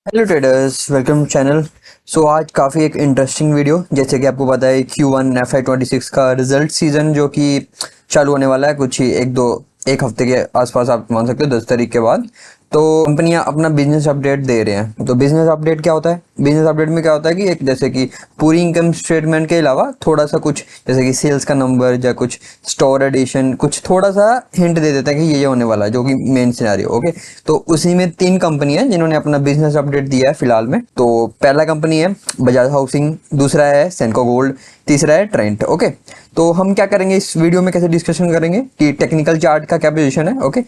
Hello traders, welcome channel. आज काफ़ी एक इंटरेस्टिंग वीडियो, जैसे कि आपको पता है Q1 FY26 का रिजल्ट सीजन जो कि चालू होने वाला है कुछ ही एक हफ्ते के आसपास, आप मान सकते हो 10 तारीख के बाद। तो कंपनियां अपना बिजनेस अपडेट दे रहे हैं। तो बिजनेस अपडेट क्या होता है? बिजनेस अपडेट में क्या होता है कि एक जैसे कि पूरी इनकम स्टेटमेंट के अलावा थोड़ा सा कुछ जैसे कि सेल्स का नंबर या कुछ स्टोर एडिशन, कुछ थोड़ा सा हिंट दे देता है कि ये होने वाला है, जो कि मेन सिनेरियो। ओके, तो उसी में 3 कंपनियां जिन्होंने अपना बिजनेस अपडेट दिया है फिलहाल में। तो पहला कंपनी है बजाज हाउसिंग, दूसरा है सेंको गोल्ड, तीसरा है ट्रेंट। ओके, तो हम क्या करेंगे इस वीडियो में, कैसे डिस्कशन करेंगे कि टेक्निकल चार्ट का क्या पोजीशन है। ओके,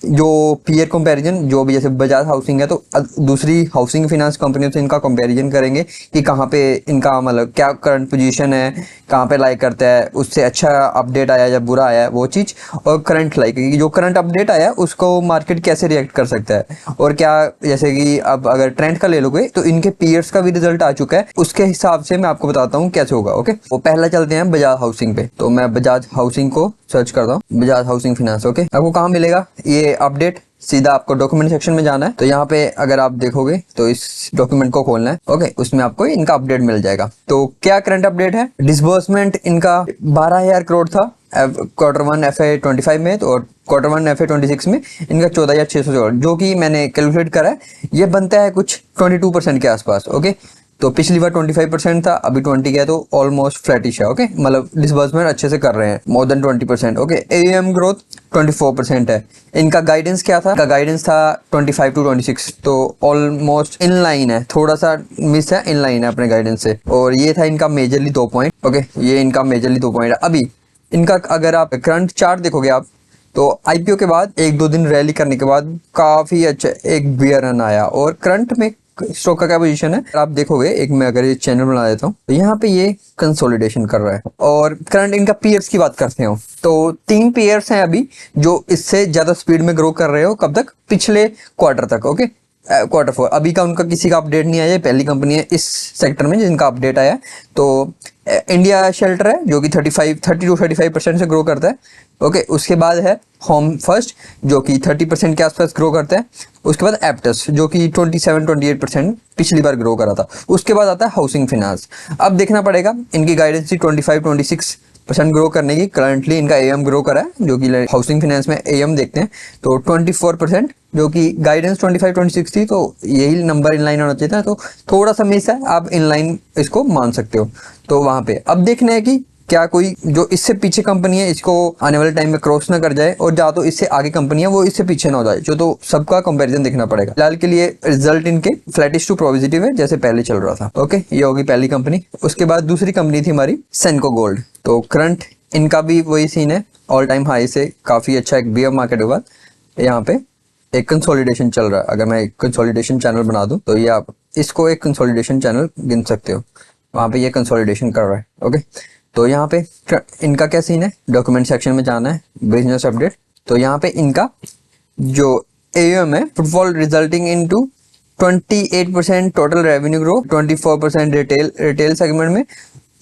जो पीयर कंपैरिजन, जो भी जैसे बजाज हाउसिंग है तो दूसरी हाउसिंग फाइनेंस कंपनियों से इनका कंपैरिजन करेंगे कि कहाँ पे इनका मतलब क्या करंट पोजीशन है, कहाँ पे लाइक करता है, उससे अच्छा अपडेट आया या बुरा आया वो चीज़, और करंट लाइक जो करंट अपडेट आया उसको मार्केट कैसे रिएक्ट कर सकता है। और क्या जैसे कि अब अगर ट्रेंड का ले लोगे तो इनके पीयर्स का भी रिजल्ट आ चुका है, उसके हिसाब से मैं आपको बताता हूँ कैसे होगा। ओके, वो पहला चलते हैं बजाज हाउसिंग पे। तो मैं बजाज हाउसिंग को सर्च करता हूँ, बजाज हाउसिंग फाइनेंस। ओके, आपको कहाँ मिलेगा ये अपडेट? सीधा आपको डॉक्यूमेंट सेक्शन में जाना है। तो यहाँ पे अगर आप देखोगे तो इस डॉक्यूमेंट को खोलना है। ओके, उसमें आपको इनका अपडेट मिल जाएगा। तो क्या करंट अपडेट है? डिसबर्समेंट इनका 12,000 करोड़ था Q1 FY25 में, तो और Q1 FY26 में इनका 14,600 करोड़, जो कि मैंने कैलकुलेट करा है, ये बनता है कुछ 22% के आसपास। ओके, तो पिछली बार 25% था, अभी 20 का है, तो ऑलमोस्ट फ्लैटिश है। ओके, मतलब डिसबर्समेंट अच्छे से कर रहे हैं, more than 20%। Okay, am growth 24% है। इनका गाइडेंस क्या था? इनका गाइडेंस था 25 to 26, तो ऑलमोस्ट इन लाइन है, थोड़ा सा मिस है, इन लाइन है अपने गाइडेंस से। और ये था इनका मेजरली 2 पॉइंट। ओके, ये इनका मेजरली 2 पॉइंट है। अभी इनका अगर आप करंट चार्ट देखोगे आप, तो आईपीओ के बाद 1-2 दिन रैली करने के बाद काफी अच्छा एक बियर रन आया। और करंट में स्टॉक का क्या पोजीशन है आप देखोगे, एक मैं अगर ये चैनल बना देता हूँ तो यहाँ पे ये कंसोलिडेशन कर रहा है। और करंट इनका पीयर्स की बात करते हो तो 3 पीयर्स हैं अभी जो इससे ज्यादा स्पीड में ग्रो कर रहे हो। कब तक? पिछले क्वार्टर तक। ओके, Q4 अभी का उनका किसी का अपडेट नहीं आया, पहली कंपनी है इस सेक्टर में जिनका अपडेट आया। तो इंडिया शेल्टर है जो कि 30 to 35% से ग्रो करता है। ओके, उसके बाद है होम फर्स्ट जो कि 30% के आसपास ग्रो करता है। उसके बाद एप्टस जो कि 27-28% पिछली बार ग्रो करा था। उसके बाद आता है हाउसिंग फाइनेंस। अब देखना पड़ेगा, इनकी गाइडेंस थी 25-26% ग्रो करने की। करंटली इनका एएम ग्रो करा है, जो कि हाउसिंग फाइनेंस में एएम देखते हैं तो 24%, जो कि गाइडेंस 25-26 थी, तो यही नंबर इनलाइन होना चाहिए था। तो थोड़ा सा मिस है, आप इनलाइन इसको मान सकते हो। तो वहां पे अब देखना है कि क्या कोई जो इससे पीछे कंपनी है इसको आने वाले टाइम में क्रॉस ना कर जाए, और जा तो इससे आगे कंपनी है वो इससे पीछे ना हो जाए, जो तो सबका कंपैरिजन देखना पड़ेगा। फिलहाल के लिए रिजल्ट इनके फ्लैटिश टू पॉजिटिव है, जैसे पहले चल रहा था। ओके, ये होगी पहली कंपनी। उसके बाद दूसरी कंपनी थी हमारी सेंको गोल्ड। तो करंट इनका भी वही सीन है, ऑल टाइम हाई से काफी अच्छा एक बियर मार्केट के बाद यहाँ पे एक कंसोलिडेशन चल रहा है। अगर मैं एक कंसोलिडेशन चैनल बना दूं तो ये आप इसको एक कंसोलिडेशन चैनल गिन सकते हो। वहां पे ये कंसोलिडेशन कर रहा है। ओके, तो यहाँ पे इनका क्या सीन है? डॉक्यूमेंट सेक्शन में जाना है, बिजनेस अपडेट। तो यहाँ पे इनका जो एयूएम है, footfall resulting into 28% total revenue grow, 24% retail segment में,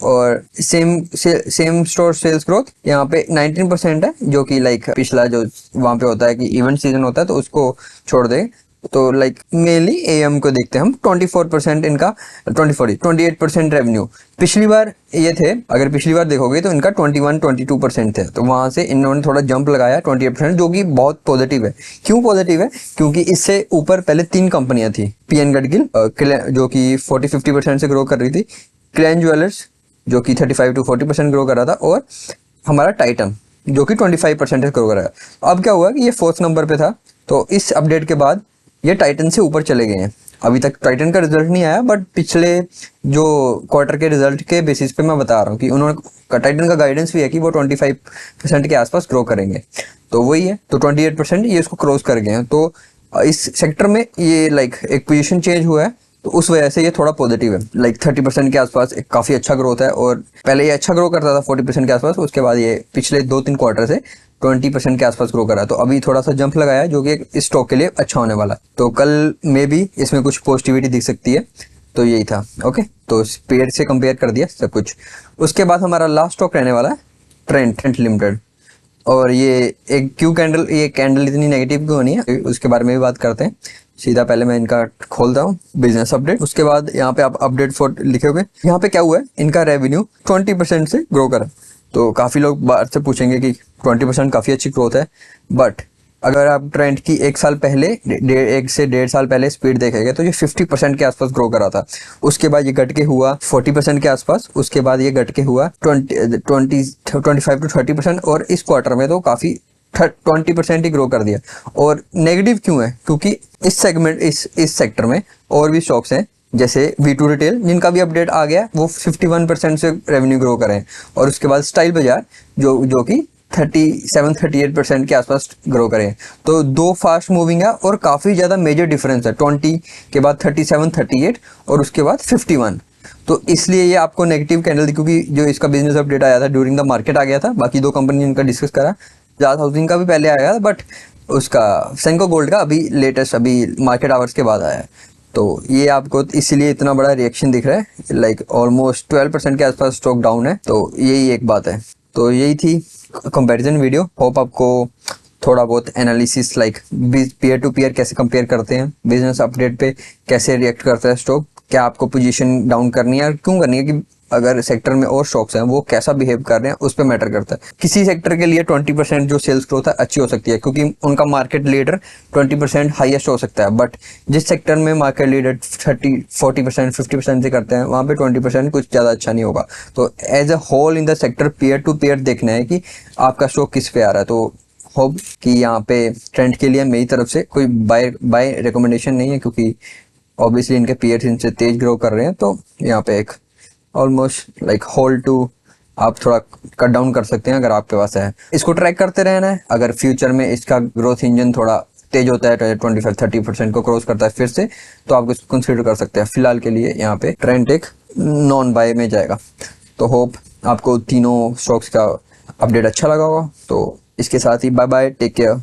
और सेम स्टोर सेल्स ग्रोथ यहाँ पे 19% है, जो कि लाइक पिछला जो वहां पे होता है कि इवेंट सीजन होता है तो उसको छोड़ दे। तो लाइक मेनली एएम को देखते हैं हम। 24% इनका 28% रेवेन्यू पिछली बार ये थे। अगर पिछली बार देखोगे तो इनका 21-22% थे, तो वहां से इन्होंने थोड़ा जंप लगाया 28%, जो कि बहुत पॉजिटिव है। क्यों पॉजिटिव है? क्योंकि इससे ऊपर पहले 3 कंपनियां थी, पीएन गडगिल जो कि 40-50% से ग्रो कर रही थी, क्लैन ज्वेलर्स जो कि 35-40% ग्रो कर रहा था, और हमारा टाइटन जो कि 25% से ग्रो कर रहा है। अब क्या हुआ कि ये 4th नंबर पे था, तो इस अपडेट के बाद ये टाइटन से ऊपर चले गए हैं। अभी तक टाइटन का रिजल्ट नहीं आया, बट पिछले जो क्वार्टर के रिजल्ट के बेसिस पे मैं बता रहा हूँ कि उन्होंने टाइटन का गाइडेंस भी है कि वो 25% के आसपास ग्रो करेंगे। तो वही है, तो 28% ये इसको क्रॉस कर गए हैं। तो इस सेक्टर में ये लाइक एक पोजीशन चेंज हुआ है, तो उस वजह से ये थोड़ा पॉजिटिव है। लाइक 30% के आसपास एक काफी अच्छा ग्रोथ है, और पहले ये अच्छा ग्रो करता था 40% के आसपास, उसके बाद ये पिछले 2-3 क्वार्टर से 20% के आसपास ग्रो करा, तो अभी थोड़ा सा जंप लगाया, जो कि इस स्टॉक के लिए अच्छा होने वाला है। तो कल में भी इसमें कुछ पॉजिटिविटी दिख सकती है। तो यही था। ओके, तो पेड़ से कंपेयर कर दिया सब कुछ। उसके बाद हमारा लास्ट स्टॉक रहने वाला है ट्रेंट लिमिटेड। और ये एक क्यों कैंडल, ये कैंडल इतनी नेगेटिव क्यों नहीं है, उसके बारे में भी बात करते हैं। सीधा पहले मैं इनका खोलता हूँ बिजनेस अपडेट, उसके बाद यहाँ पे आप अपडेट फॉर लिखे हुए, यहाँ पे क्या हुआ है, इनका रेवेन्यू 20% से ग्रो करा। तो काफ़ी लोग बाहर से पूछेंगे कि 20% काफ़ी अच्छी ग्रोथ है, बट अगर आप ट्रेंड की 1 साल पहले, 1 से 1.5 साल पहले स्पीड देखेंगे तो ये 50% के आसपास ग्रो करा था। उसके बाद ये घट के हुआ 40% के आसपास, उसके बाद ये घट के हुआ 25 to 30%, और इस क्वार्टर में तो काफ़ी 20% ही ग्रो कर दिया। और नेगेटिव क्यों है, क्योंकि इस सेगमेंट, इस सेक्टर में और भी स्टॉक्स हैं जैसे V2 रिटेल, जिनका भी अपडेट आ गया, वो 51% से रेवेन्यू ग्रो करें। और उसके बाद स्टाइल बाजार जो कि 37-38% के आसपास ग्रो करें। तो दो फास्ट मूविंग है और काफ़ी ज़्यादा मेजर डिफरेंस है, 20 के बाद 37-38 और उसके बाद 51। तो इसलिए ये आपको नेगेटिव कैंडल दी, क्योंकि जो इसका बिजनेस अपडेट आया था ड्यूरिंग द मार्केट आ गया था। बाकी दो कंपनी जिनका डिस्कस करा, जाज हाउसिंग का भी पहले आया था, बट उसका सेंको गोल्ड का अभी लेटेस्ट, अभी मार्केट आवर्स के बाद आया है। तो ये आपको इसीलिए इतना बड़ा रिएक्शन दिख रहा है, लाइक ऑलमोस्ट 12% के आसपास स्टॉक डाउन है। तो यही एक बात है। तो यही थी कंपैरिजन वीडियो। होप आपको थोड़ा बहुत analysis, like peer to peer कैसे कंपेयर करते हैं, बिजनेस अपडेट पे कैसे रिएक्ट करता है स्टॉक, क्या आपको पोजीशन डाउन करनी है और क्यों करनी है, कि अगर सेक्टर में और स्टॉक्स हैं वो कैसा बिहेव कर रहे हैं उस पर मैटर करता है। किसी सेक्टर के लिए 20% जो सेल्स ग्रोथ है अच्छी हो सकती है, क्योंकि उनका मार्केट लीडर 20% हाईएस्ट हो सकता है। बट जिस सेक्टर में मार्केट लीडर 30-40% 50% से करते हैं, वहाँ पे 20% कुछ ज़्यादा अच्छा नहीं होगा। तो as a whole in the sector peer to peer देखना है कि आपका स्टॉक किस पे आ रहा है। तो होप कि यहाँ पे ट्रेंड के लिए मेरी तरफ से कोई बाय रिकमेंडेशन नहीं है, क्योंकि ऑब्वियसली इनके पीयर्स इनसे तेज ग्रो कर रहे हैं। तो यहाँ पे एक ऑलमोस्ट लाइक होल्ड टू, आप थोड़ा कट डाउन कर सकते हैं अगर आपके पास है। इसको ट्रैक करते रहना है। अगर फ्यूचर में इसका ग्रोथ इंजन थोड़ा तेज होता है, 25-30% को क्रॉस करता है फिर से, तो आप इसको कंसिडर कर सकते हैं। फिलहाल के लिए यहाँ पे ट्रेंड एक नॉन बाय में जाएगा। तो होप आपको तीनों स्टॉक्स का अपडेट अच्छा लगा होगा। तो इसके साथ ही बाय बाय, टेक केयर।